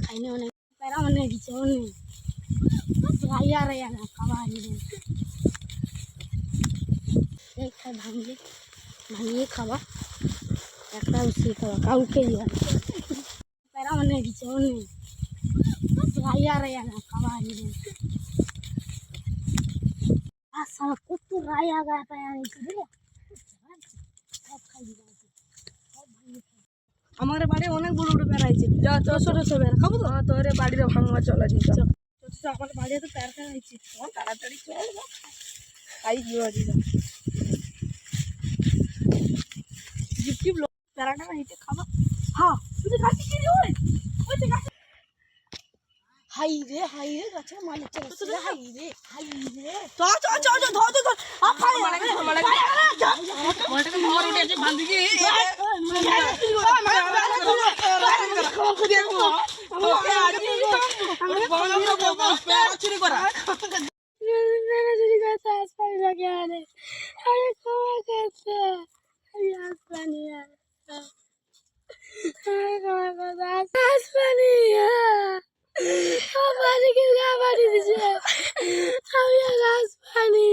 খাইনি অনেক প্যারা অনেক দিচ্ছে অনেক রাইয়া রাইয়া না খাওয়া এই খাই ভাঙিয়ে খাওয়া একটা উচিত খাওয়া কাউকে প্যারা অনেক দিচ্ছে অনেক রাইয়া রাইয়া না খাওয়া আর সারা কত রাইয়া গায়ে পায়া সব খাই আমার বাড়ি অনেক বড় বড় প্যারা আছে যা ছোট ছোট প্যারা খাবো তো তোর বাড়িতে ভাঙা চলা দিত আমার বাড়িতে তো প্যারা প্যারা আছে তাড়াতাড়ি চল খাই গিয়ে দিল জিপ জিপ প্যারাটা হেঁটে খাবো হ্যাঁ তুই গাছে কি রে ওই হাই রে গাছের মালিক চলে হাই রে চ ধর আ খাই মানে যা ওটাকে মোর উঠে আছে বাঁধি কি আমি